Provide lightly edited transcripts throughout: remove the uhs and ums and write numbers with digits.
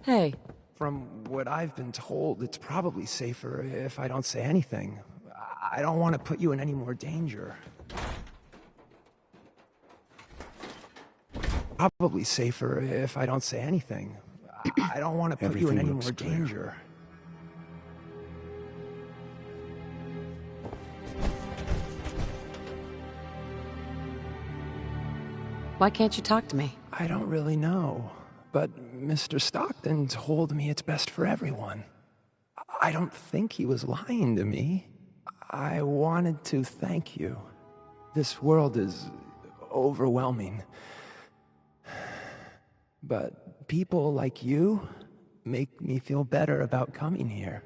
Hey. From what I've been told, it's probably safer if I don't say anything. I don't want to put you in any more danger. Probably safer if I don't say anything. I don't want to put you in any more danger. Why can't you talk to me? I don't really know, but Mr. Stockton told me it's best for everyone. I don't think he was lying to me. I wanted to thank you. This world is overwhelming. But people like you make me feel better about coming here.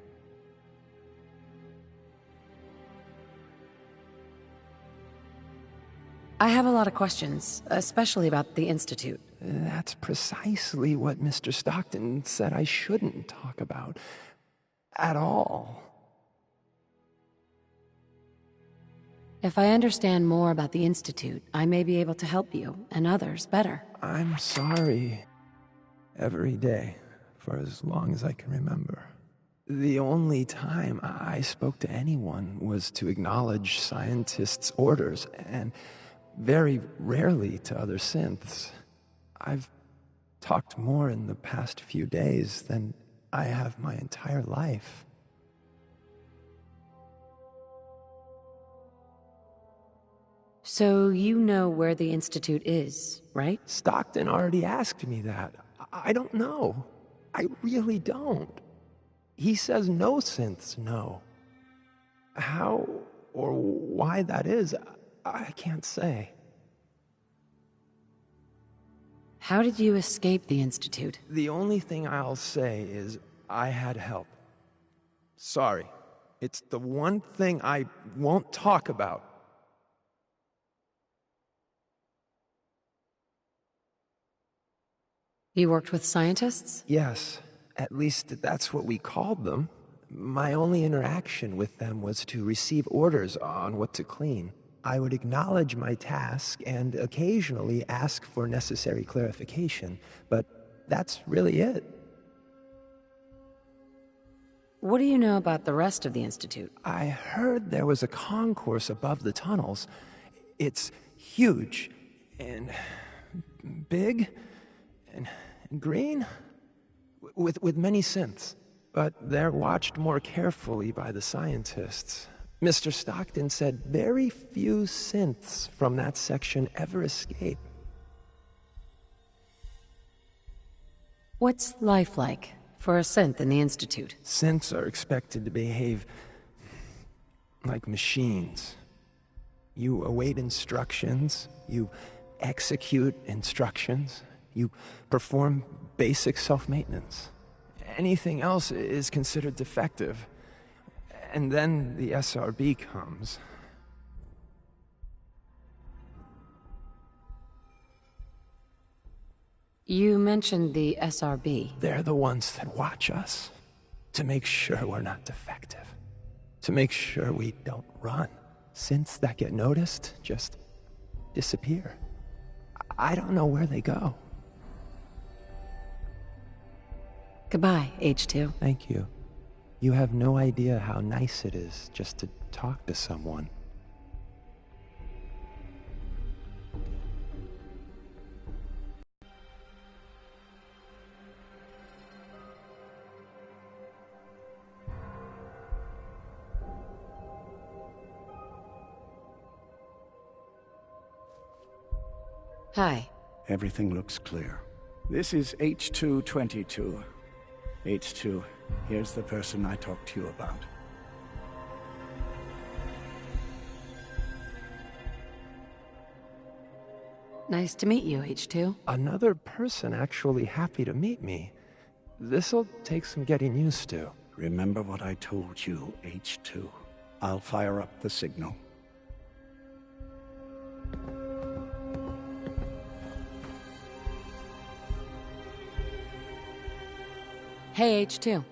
I have a lot of questions, especially about the Institute. That's precisely what Mr. Stockton said I shouldn't talk about. At all. If I understand more about the Institute, I may be able to help you, and others, better. I'm sorry. Every day, for as long as I can remember. The only time I spoke to anyone was to acknowledge scientists' orders, and very rarely to other synths. I've talked more in the past few days than I have my entire life. So you know where the Institute is, right? Stockton already asked me that. I don't know. I really don't. He says no synths know. How or why that is, I can't say. How did you escape the Institute? The only thing I'll say is I had help. Sorry. It's the one thing I won't talk about. You worked with scientists? Yes. At least that's what we called them. My only interaction with them was to receive orders on what to clean. I would acknowledge my task and occasionally ask for necessary clarification, but that's really it. What do you know about the rest of the Institute? I heard there was a concourse above the tunnels. It's huge and big and green with many synths, but they're watched more carefully by the scientists. Mr. Stockton said very few synths from that section ever escape. What's life like for a synth in the Institute? Synths are expected to behave like machines. You await instructions, you execute instructions, you perform basic self-maintenance. Anything else is considered defective. And then the SRB comes. You mentioned the SRB. They're the ones that watch us. To make sure we're not defective. To make sure we don't run. Synths that get noticed just disappear. I don't know where they go. Goodbye, H2. Thank you. You have no idea how nice it is just to talk to someone. Hi. Everything looks clear. This is H222. H2, here's the person I talked to you about. Nice to meet you, H2. Another person actually happy to meet me. This'll take some getting used to. Remember what I told you, H2. I'll fire up the signal. Hey, H2.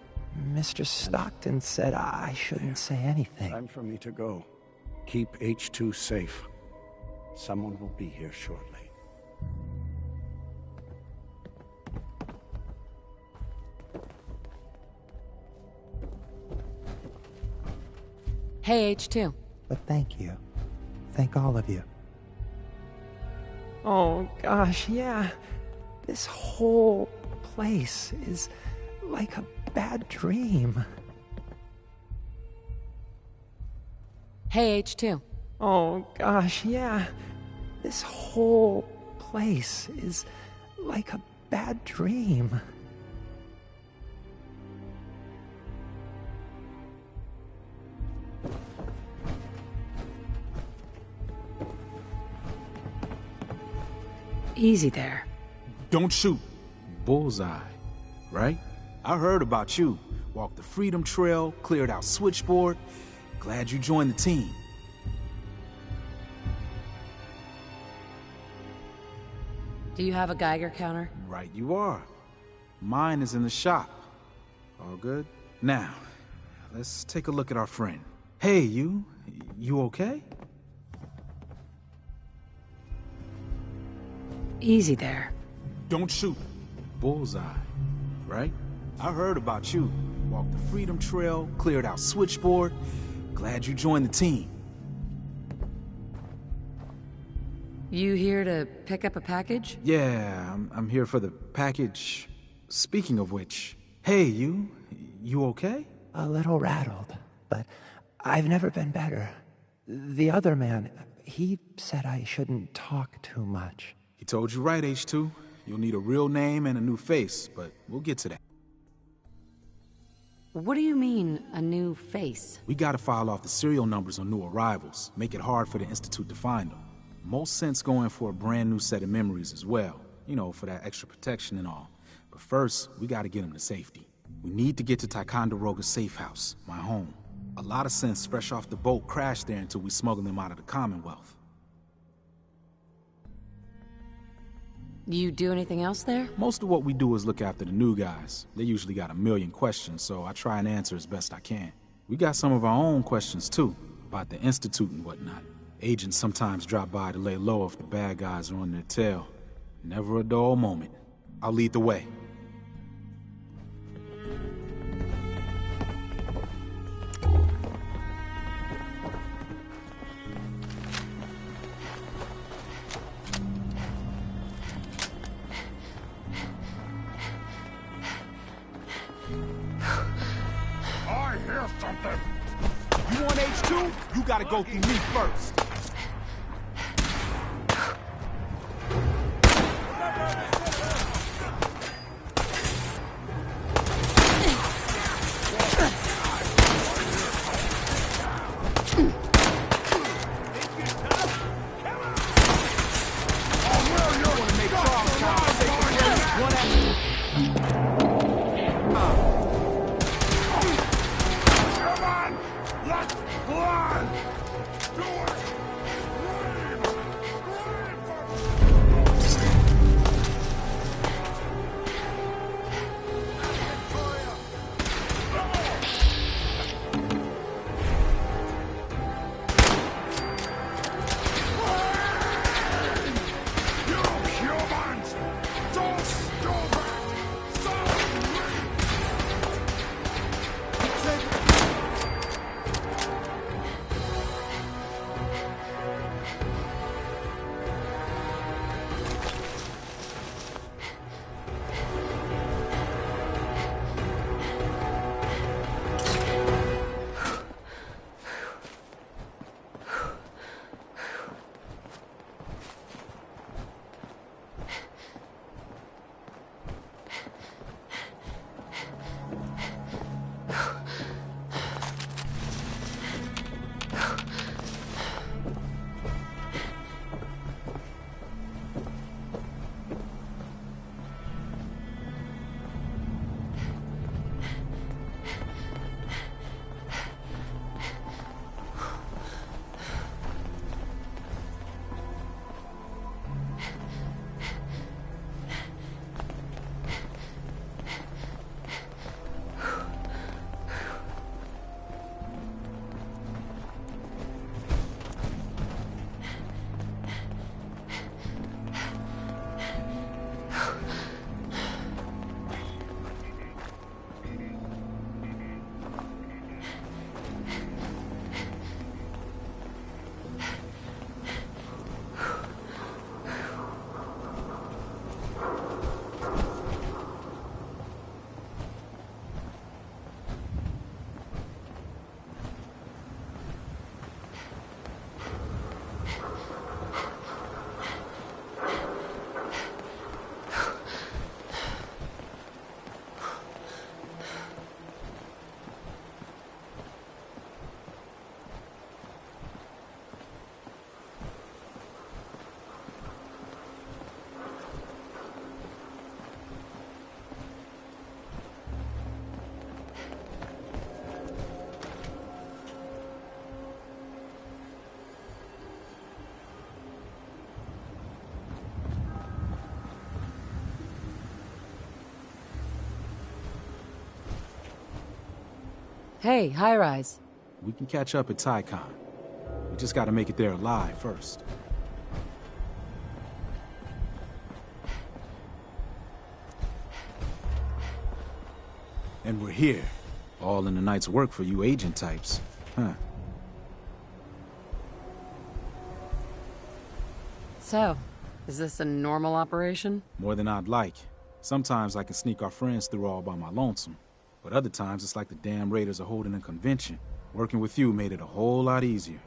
Mr. Stockton said I shouldn't say anything. Time for me to go. Keep H2 safe. Someone will be here shortly. Hey, H2. But thank you. Thank all of you. Oh, gosh, yeah. This whole place is like a bad dream. Hey, H2. Oh, gosh, yeah. This whole place is like a bad dream. Easy there. Don't shoot. Bullseye, right? I heard about you. Walked the Freedom Trail, cleared out Switchboard. Glad you joined the team. Do you have a Geiger counter? Right you are. Mine is in the shop. All good? Now, let's take a look at our friend. Hey, you okay? Easy there. Don't shoot. Bullseye, right? I heard about you. Walked the Freedom Trail, cleared out Switchboard. Glad you joined the team. You here to pick up a package? Yeah, I'm here for the package. Speaking of which, hey, you okay? A little rattled, but I've never been better. The other man, he said I shouldn't talk too much. He told you right, H2. You'll need a real name and a new face, but we'll get to that. What do you mean, a new face? We gotta file off the serial numbers on new arrivals, make it hard for the Institute to find them. Most sense going for a brand new set of memories as well, you know, for that extra protection and all. But first, we gotta get them to safety. We need to get to Ticonderoga's safe house, my home. A lot of sense fresh off the boat crashed there until we smuggled them out of the Commonwealth. You do anything else there? Most of what we do is look after the new guys. They usually got a million questions, so I try and answer as best I can. We got some of our own questions too, about the Institute and whatnot. Agents sometimes drop by to lay low if the bad guys are on their tail. Never a dull moment. I'll lead the way. I hear something. You want H2? You gotta go through me first. Hey, High Rise. We can catch up at TyCon. We just gotta make it there alive first. And we're here. All in the night's work for you agent types. Huh. So, is this a normal operation? More than I'd like. Sometimes I can sneak our friends through all by my lonesome. But other times it's like the damn Raiders are holding a convention. Working with you made it a whole lot easier.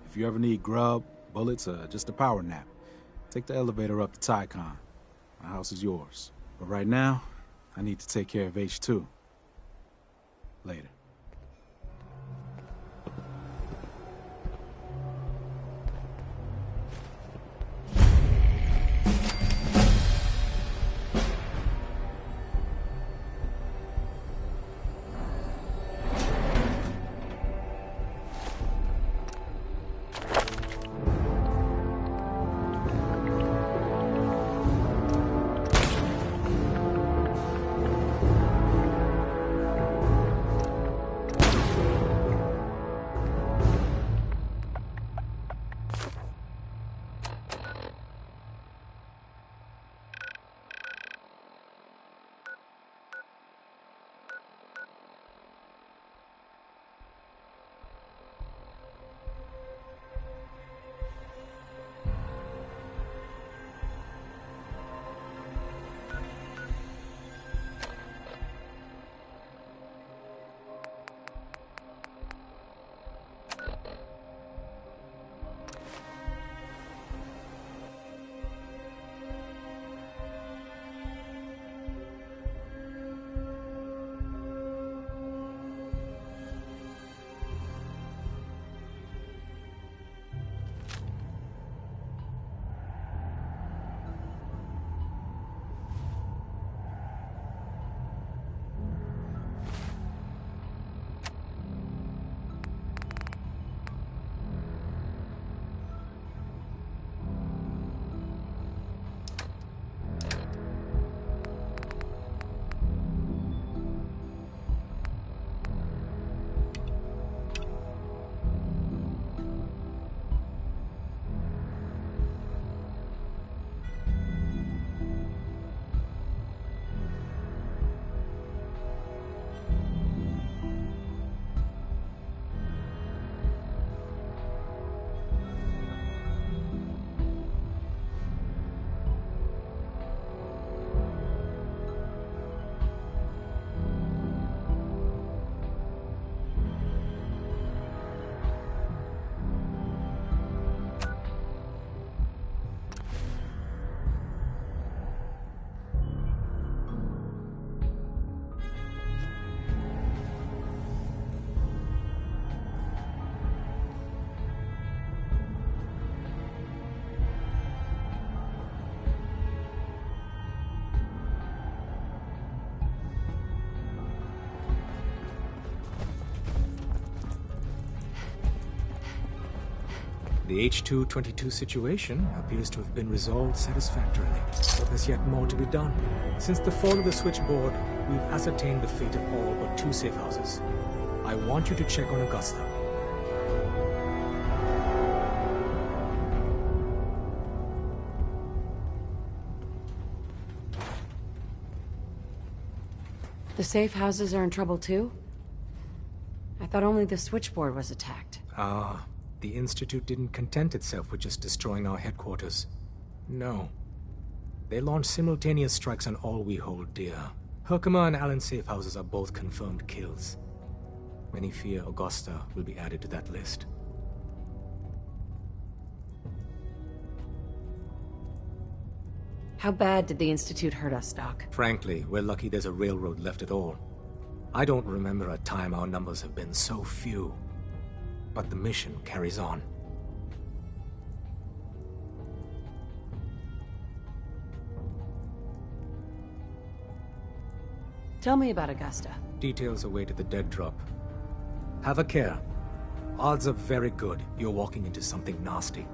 If you ever need grub, bullets, or just a power nap, take the elevator up to TyCon. My house is yours. But right now, I need to take care of H2. Later. The H222 situation appears to have been resolved satisfactorily, but there's yet more to be done. Since the fall of the switchboard, we've ascertained the fate of all but 2 safe houses. I want you to check on Augusta. The safe houses are in trouble too? I thought only the switchboard was attacked. The Institute didn't content itself with just destroying our headquarters. No. They launched simultaneous strikes on all we hold dear. Herkimer and Allen safe houses are both confirmed kills. Many fear Augusta will be added to that list. How bad did the Institute hurt us, Doc? Frankly, we're lucky there's a railroad left at all. I don't remember a time our numbers have been so few. But the mission carries on. Tell me about Augusta. Details await at the dead drop. Have a care. Odds are very good you're walking into something nasty.